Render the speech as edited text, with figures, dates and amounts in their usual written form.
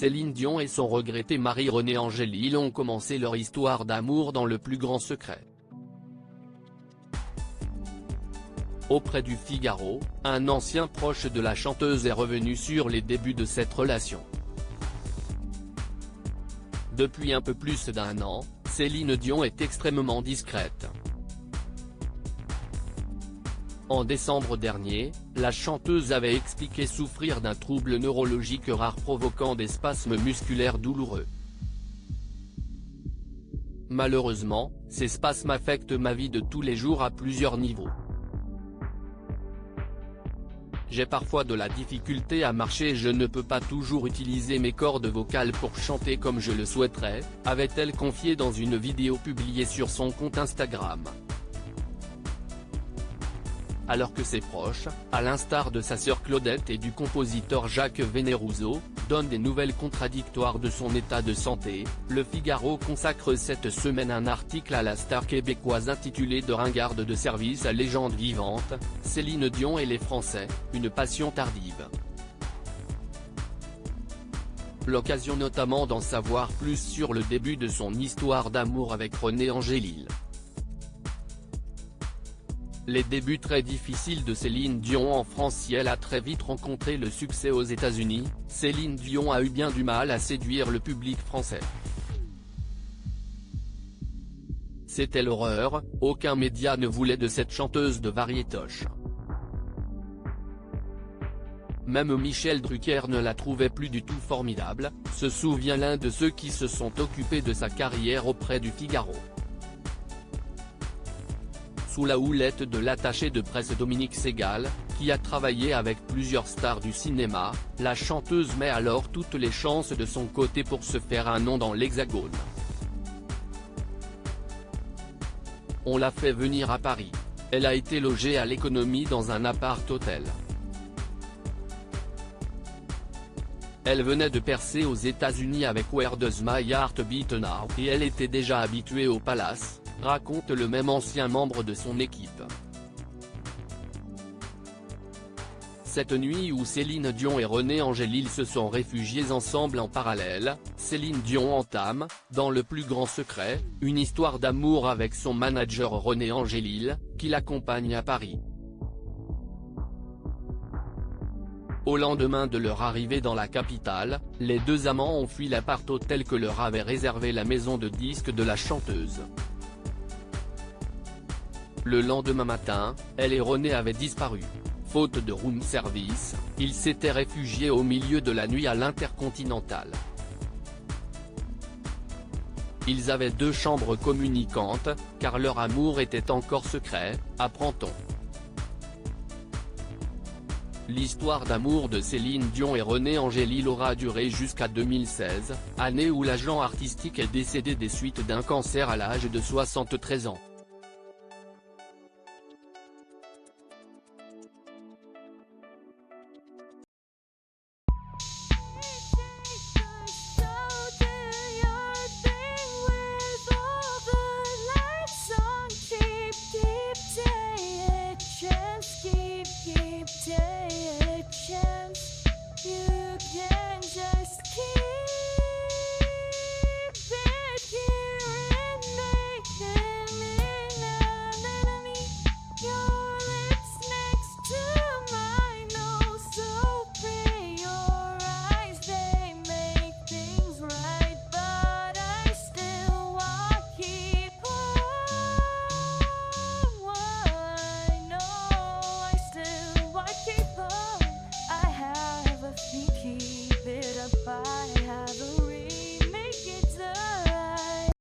Céline Dion et son regretté mari René Angélil ont commencé leur histoire d'amour dans le plus grand secret. Auprès du Figaro, un ancien proche de la chanteuse est revenu sur les débuts de cette relation. Depuis un peu plus d'1 an, Céline Dion est extrêmement discrète. En décembre dernier, la chanteuse avait expliqué souffrir d'un trouble neurologique rare provoquant des spasmes musculaires douloureux. Malheureusement, ces spasmes affectent ma vie de tous les jours à plusieurs niveaux. J'ai parfois de la difficulté à marcher et je ne peux pas toujours utiliser mes cordes vocales pour chanter comme je le souhaiterais, avait-elle confié dans une vidéo publiée sur son compte Instagram. Alors que ses proches, à l'instar de sa sœur Claudette et du compositeur Jacques Veneruso, donnent des nouvelles contradictoires de son état de santé, Le Figaro consacre cette semaine un article à la star québécoise intitulé De ringarde de service à légende vivante, Céline Dion et les Français, une passion tardive. L'occasion notamment d'en savoir plus sur le début de son histoire d'amour avec René Angélil. Les débuts très difficiles de Céline Dion en France. Si elle a très vite rencontré le succès aux États-Unis, Céline Dion a eu bien du mal à séduire le public français. C'était l'horreur, aucun média ne voulait de cette chanteuse de variétoche. Même Michel Drucker ne la trouvait plus du tout formidable, se souvient l'un de ceux qui se sont occupés de sa carrière auprès du Figaro. Sous la houlette de l'attaché de presse Dominique Segal, qui a travaillé avec plusieurs stars du cinéma, la chanteuse met alors toutes les chances de son côté pour se faire un nom dans l'Hexagone. On l'a fait venir à Paris. Elle a été logée à l'économie dans un appart-hôtel. Elle venait de percer aux États-Unis avec Where Does My Heart Beat Now et elle était déjà habituée au palace, raconte le même ancien membre de son équipe. Cette nuit où Céline Dion et René Angélil se sont réfugiés ensemble en parallèle, Céline Dion entame, dans le plus grand secret, une histoire d'amour avec son manager René Angélil, qui l'accompagne à Paris. Au lendemain de leur arrivée dans la capitale, les deux amants ont fui l'appart-hôtel que leur avait réservé la maison de disques de la chanteuse. Le lendemain matin, elle et René avaient disparu. Faute de room service, ils s'étaient réfugiés au milieu de la nuit à l'Intercontinental. Ils avaient 2 chambres communicantes, car leur amour était encore secret, apprend-on. L'histoire d'amour de Céline Dion et René Angélil aura duré jusqu'à 2016, année où l'agent artistique est décédé des suites d'un cancer à l'âge de 73 ans.